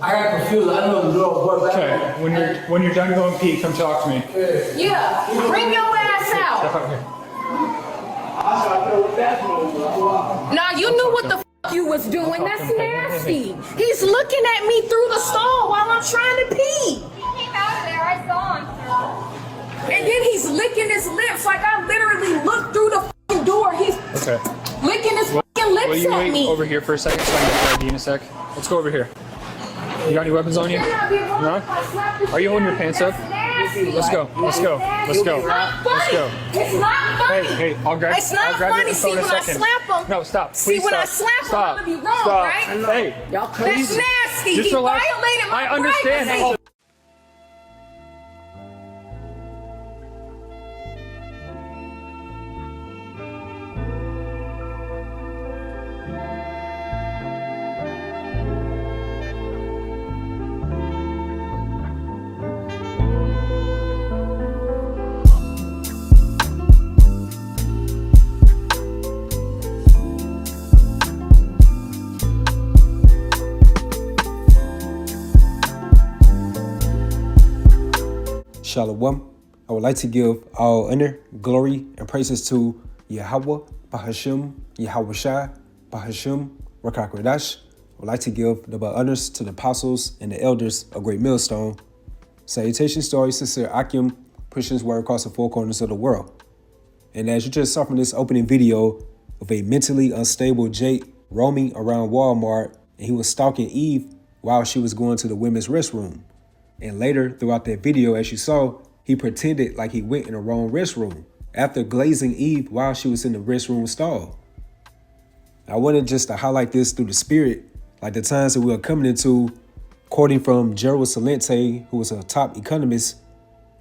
I got confused. I know the little boy back. Okay, when you're done going pee, come talk to me. Yeah, bring your ass out. Now you knew what the f you was doing. That's nasty. He's looking at me through the stall while I'm trying to pee. He came out of there. I saw him. And then he's licking his lips like I literally looked through the f***ing door. He's licking his f***ing lips Will you at wait me. over here for a second so I can get your ID in a sec? Let's go over here. You got any weapons on you? No? Are you holding your pants up? Let's go. Let's go. Let's go. Let's go. It's not funny. Hey, I'll grab It's not funny. See, when I slap him. No, stop. See, Please when stop. I slap him, Stop. I'm gonna be wrong, Stop. right? Hey, That's nasty. just He relax. violated my I understand. privacy. Shalom. I would like to give all honor, glory, and praises to YAHAWAH, BAHASHAM, YAHAWASHI, BAHASHAM, Rakakwadash. I would like to give the honors to the apostles and the elders of Great Millstone. Salutations to all sincere Akim, pushing his word across the four corners of the world. And as you just saw from this opening video of a mentally unstable Jake roaming around Walmart, and he was stalking Eve while she was going to the women's restroom. And later throughout that video, as you saw, he pretended like he went in the wrong restroom after glazing Eve while she was in the restroom stall. I wanted just to highlight this through the spirit, like the times that we are coming into, quoting from Gerald Celente, who was a top economist,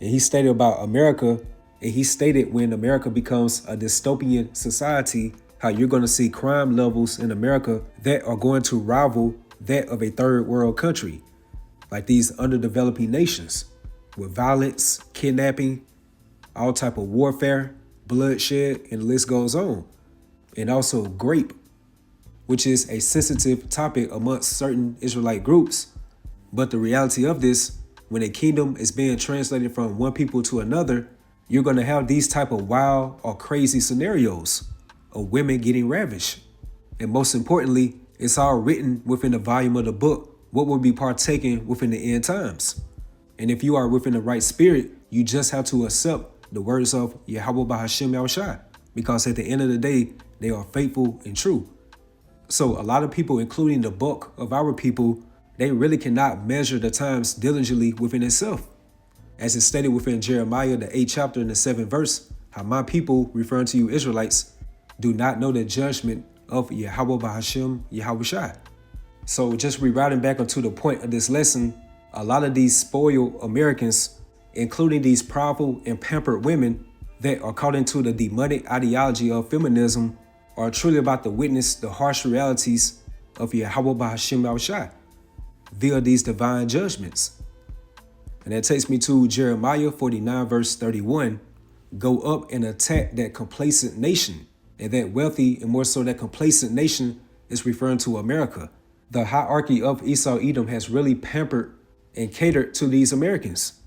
and he stated about America, and he stated when America becomes a dystopian society, how you're going to see crime levels in America that are going to rival that of a third world country, like these underdeveloping nations, with violence, kidnapping, all type of warfare, bloodshed, and the list goes on. And also grape, which is a sensitive topic amongst certain Israelite groups. But the reality of this, when a kingdom is being translated from one people to another, you're going to have these type of wild or crazy scenarios of women getting ravished. And most importantly, it's all written within the volume of the book, what will be partaken within the end times. And if you are within the right spirit, you just have to accept the words of Yahawah BAHASHAM YAHWAH, because at the end of the day, they are faithful and true. So a lot of people, including the bulk of our people, they really cannot measure the times diligently within itself. As it's stated within Jeremiah, the 8th chapter and the 7th verse, how my people, referring to you Israelites, do not know the judgment of Yahawah BAHASHAM YAHWAH. So just rerouting back onto the point of this lesson, a lot of these spoiled Americans, including these powerful and pampered women that are caught into the demonic ideology of feminism, are truly about to witness the harsh realities of Yahawah BAHASHAM YAHWAH via these divine judgments. And that takes me to Jeremiah 49 verse 31. Go up and attack that complacent nation. And that wealthy and more so that complacent nation is referring to America. The hierarchy of Esau Edom has really pampered and catered to these Americans.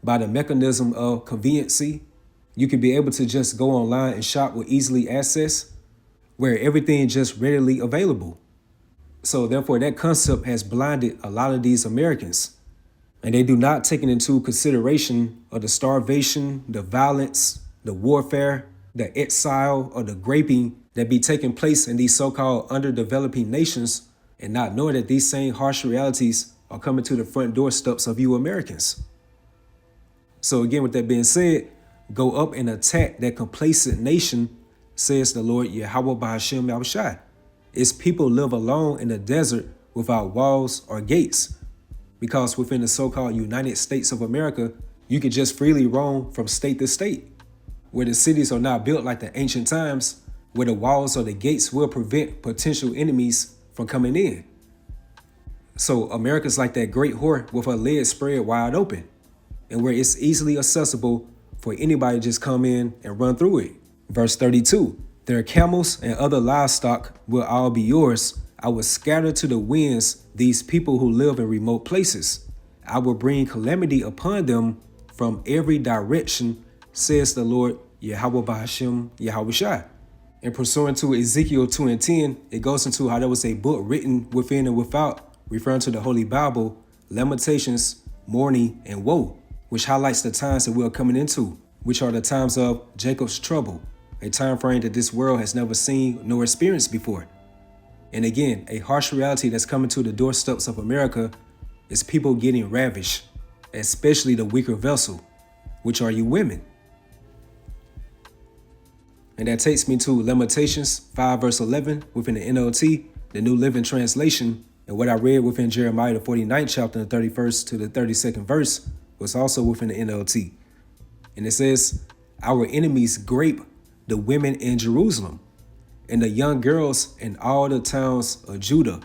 By the mechanism of conveniency, you can be able to just go online and shop with easily access, where everything is just readily available. So therefore, that concept has blinded a lot of these Americans. And they do not take into consideration of the starvation, the violence, the warfare, the exile, or the graping that be taking place in these so-called underdeveloping nations, and not knowing that these same harsh realities are coming to the front doorsteps of you Americans. So again, with that being said, go up and attack that complacent nation, says the Lord Yahawah BAHASHAM YAHWAH. Its people live alone in the desert without walls or gates, because within the so-called United States of America, you can just freely roam from state to state, where the cities are not built like the ancient times, where the walls or the gates will prevent potential enemies from coming in. So America's like that great whore with her legs spread wide open, and where it's easily accessible for anybody to just come in and run through it. Verse 32, their camels and other livestock will all be yours, I will scatter to the winds these people who live in remote places. I will bring calamity upon them from every direction, says the Lord, Yahawah BAHASHAM, YAHAWASHI. And pursuant to Ezekiel 2:10, it goes into how there was a book written within and without, referring to the Holy Bible, lamentations, mourning, and woe, which highlights the times that we are coming into, which are the times of Jacob's trouble, a time frame that this world has never seen nor experienced before. And again, a harsh reality that's coming to the doorsteps of America is people getting ravished, especially the weaker vessel, which are you women. And that takes me to Lamentations 5 verse 11 within the NLT, the New Living Translation, and what I read within Jeremiah the 49th chapter, the 31st to the 32nd verse, was also within the NLT. And it says, our enemies grape the women in Jerusalem, and the young girls in all the towns of Judah.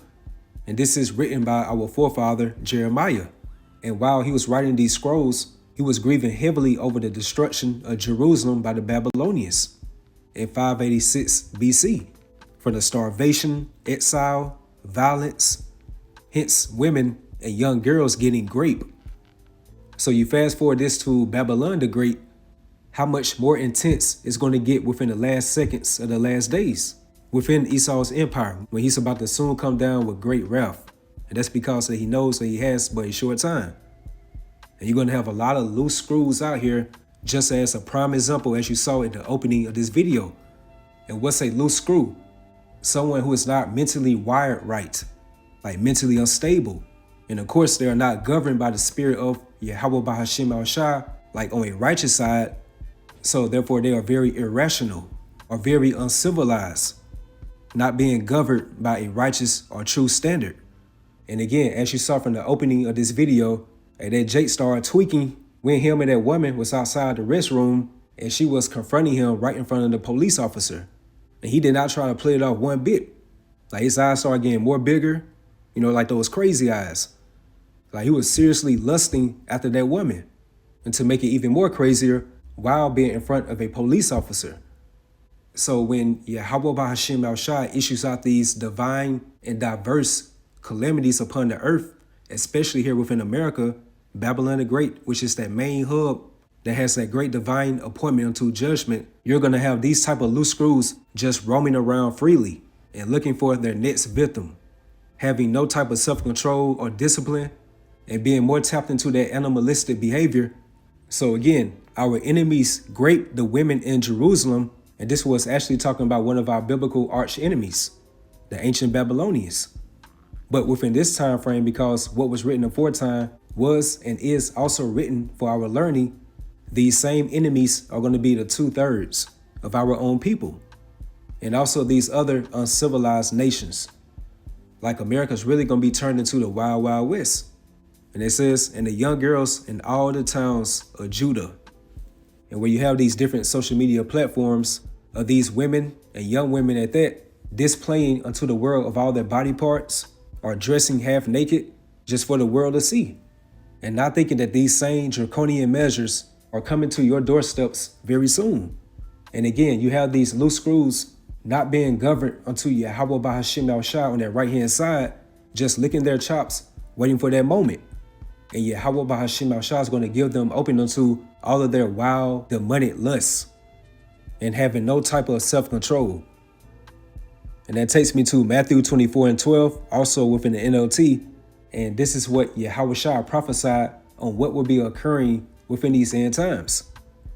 And this is written by our forefather Jeremiah. And while he was writing these scrolls, he was grieving heavily over the destruction of Jerusalem by the Babylonians in 586 BC, for the starvation, exile, violence, hence women and young girls getting raped. So you fast forward this to Babylon the Great, how much more intense it's going to get within the last seconds of the last days within Esau's empire, when he's about to soon come down with great wrath. And that's because that he knows that he has but a short time. And you're going to have a lot of loose screws out here, just as a prime example as you saw in the opening of this video. And what's a loose screw? Someone who is not mentally wired right, like mentally unstable. And of course, they are not governed by the spirit of Yahawah BAHASHAM al-Shah, like on a righteous side. So therefore, they are very irrational or very uncivilized, not being governed by a righteous or true standard. And again, as you saw from the opening of this video, that Jake started tweaking when him and that woman was outside the restroom and she was confronting him right in front of the police officer. And he did not try to play it off one bit. Like his eyes started getting more bigger, you know, like those crazy eyes. Like he was seriously lusting after that woman. And to make it even more crazier, while being in front of a police officer. So when Yahawah BAHASHAM al-Shah issues out these divine and diverse calamities upon the earth, especially here within America, Babylon the Great, which is that main hub that has that great divine appointment unto judgment, you're going to have these type of loose screws just roaming around freely and looking for their next victim, having no type of self-control or discipline, and being more tapped into that animalistic behavior. So again, our enemies grape the women in Jerusalem, and this was actually talking about one of our biblical arch enemies, the ancient Babylonians. But within this time frame, because what was written aforetime was and is also written for our learning, these same enemies are going to be the 2/3 of our own people, and also these other uncivilized nations. Like America's really going to be turned into the Wild Wild West. And it says, and the young girls in all the towns of Judah. And where you have these different social media platforms of these women and young women at that, displaying unto the world of all their body parts, or dressing half naked just for the world to see, and not thinking that these same draconian measures are coming to your doorsteps very soon. And again, you have these loose screws not being governed unto Yahawah BAHASHAM al-Shah on their right hand side, just licking their chops, waiting for that moment. And Yahawah BAHASHAM al-Shah is going to give them open unto all of their wild, demonic lusts, and having no type of self-control. And that takes me to Matthew 24:12, also within the NLT. And this is what YAHAWASHI prophesied on what will be occurring within these end times.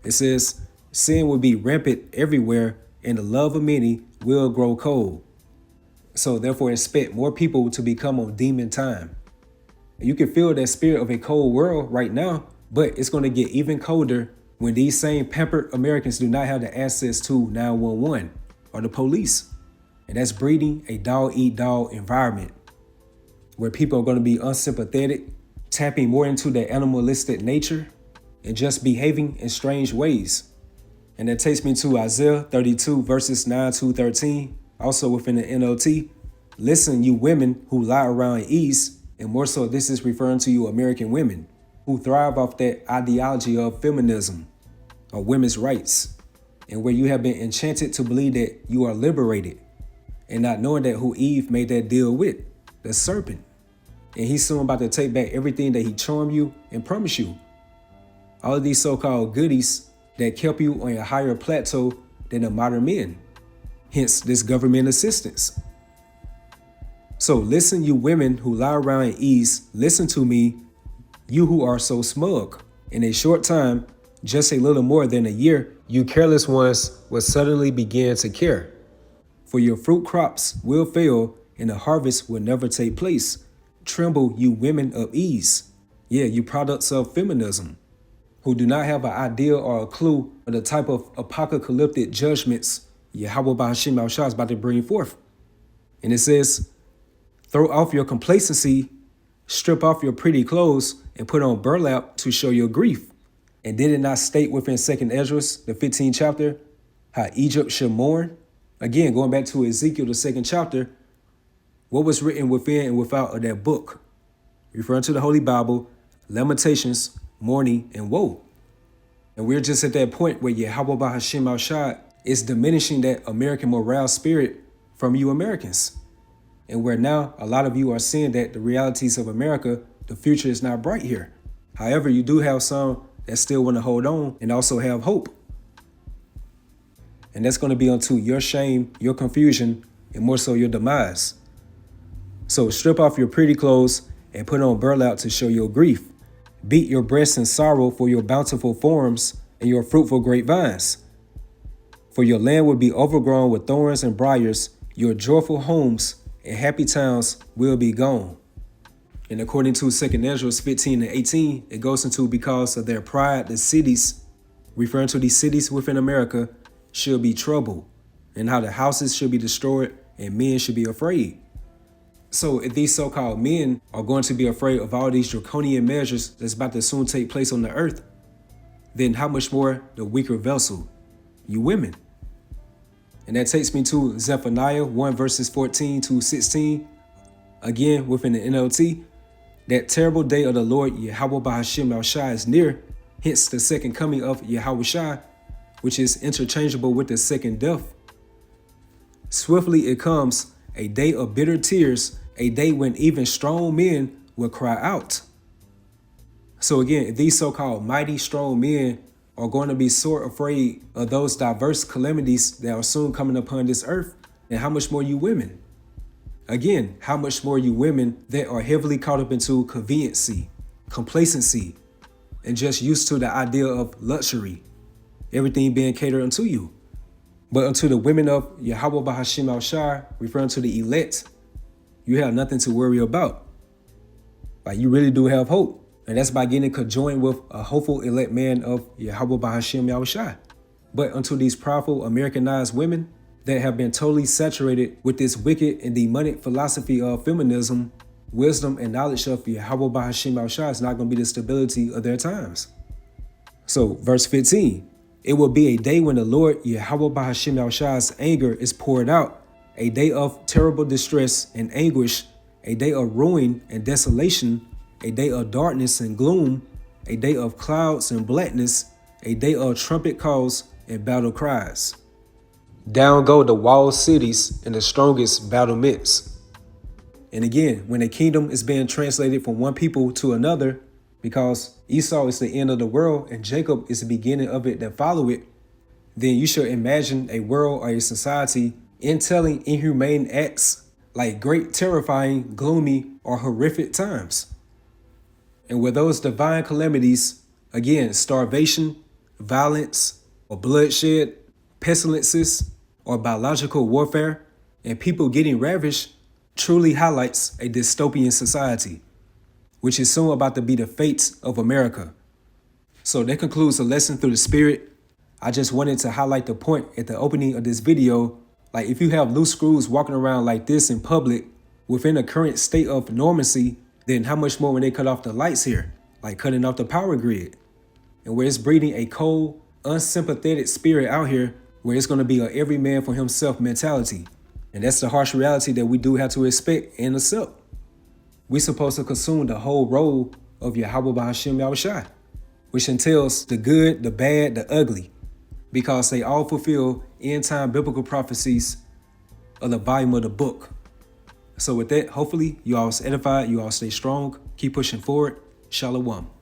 It says, sin will be rampant everywhere, and the love of many will grow cold. So therefore expect more people to become on demon time. And you can feel that spirit of a cold world right now, but it's going to get even colder when these same pampered Americans do not have the access to 911 or the police. And that's breeding a dog-eat-dog environment where people are going to be unsympathetic, tapping more into their animalistic nature, and just behaving in strange ways. And that takes me to Isaiah 32 verses 9 to 13, also within the NLT. Listen, you women who lie around ease, and more so this is referring to you American women who thrive off that ideology of feminism or women's rights, and where you have been enchanted to believe that you are liberated. and not knowing that who Eve made that deal with, the serpent. And he's soon about to take back everything that he charmed you and promised you. All of these so-called goodies that kept you on a higher plateau than the modern men. Hence this government assistance. So listen, you women who lie around and ease, listen to me, you who are so smug. In a short time, just a little more than a year, you careless ones will suddenly begin to care. For your fruit crops will fail and the harvest will never take place. Tremble, you women of ease. Yeah, you products of feminism, who do not have an idea or a clue of the type of apocalyptic judgments YAHAWAH BAHASHAM is about to bring forth. And it says, throw off your complacency, strip off your pretty clothes, and put on burlap to show your grief. And did it not state within 2nd Ezra, the 15th chapter, how Egypt should mourn? Again, going back to Ezekiel, the 2nd chapter, what was written within and without of that book? Referring to the Holy Bible, lamentations, mourning, and woe. And we're just at that point where YAHAWAH BAHASHAM is diminishing that American morale spirit from you Americans. And where now a lot of you are seeing that the realities of America, the future is not bright here. However, you do have some that still want to hold on and also have hope. And that's going to be unto your shame, your confusion, and more so your demise. So strip off your pretty clothes and put on burlap to show your grief. Beat your breasts in sorrow for your bountiful forms and your fruitful grapevines. For your land will be overgrown with thorns and briars, your joyful homes and happy towns will be gone. And according to 2nd Ezra 15 and 18, it goes into because of their pride, the cities, referring to these cities within America, should be troubled, and how the houses should be destroyed and men should be afraid. So if these so-called men are going to be afraid of all these draconian measures that's about to soon take place on the earth, then how much more the weaker vessel, you women? And that takes me to Zephaniah 1 verses 14 to 16. Again, within the NLT, that terrible day of the Lord YAHAWAH BAHASHAM is near, hence the second coming of YAHAWASHI, which is interchangeable with the second death. Swiftly it comes, a day of bitter tears, a day when even strong men will cry out. So again, if these so-called mighty strong men are going to be sore afraid of those diverse calamities that are soon coming upon this earth, then how much more you women? Again, how much more you women that are heavily caught up into conveniency, complacency, and just used to the idea of luxury, everything being catered unto you. But unto the women of YAHAWAH BAHASHAM, referring to the elect, you have nothing to worry about. Like, you really do have hope. And that's by getting conjoined with a hopeful elect man of YAHAWAH BAHASHAM. But unto these proudful Americanized women that have been totally saturated with this wicked and demonic philosophy of feminism, wisdom and knowledge of YAHAWAH BAHASHAM is not going to be the stability of their times. So verse 15, it will be a day when the Lord YAHAWAH BAHASHAM's anger is poured out, a day of terrible distress and anguish, a day of ruin and desolation, a day of darkness and gloom, a day of clouds and blackness, a day of trumpet calls and battle cries. Down go the walled cities and the strongest battlements. And again, when a kingdom is being translated from one people to another, because Esau is the end of the world and Jacob is the beginning of it that follow it, then you should imagine a world or a society entailing inhumane acts like great, terrifying, gloomy, or horrific times. And where those divine calamities, again, starvation, violence, or bloodshed, pestilences, or biological warfare, and people getting ravished, truly highlights a dystopian society, which is soon about to be the fate of America. So that concludes the lesson through the spirit. I just wanted to highlight the point at the opening of this video. Like, if you have loose screws walking around like this in public within the current state of normalcy, then how much more when they cut off the lights here, like cutting off the power grid, and where it's breeding a cold, unsympathetic spirit out here where it's going to be a every man for himself mentality. And that's the harsh reality that we do have to expect and accept. We're supposed to consume the whole role of YAHAWAH BAHASHAM, which entails the good, the bad, the ugly, because they all fulfill end-time biblical prophecies of the volume of the book. So with that, hopefully you all stay edified, you all stay strong, keep pushing forward. Shalom.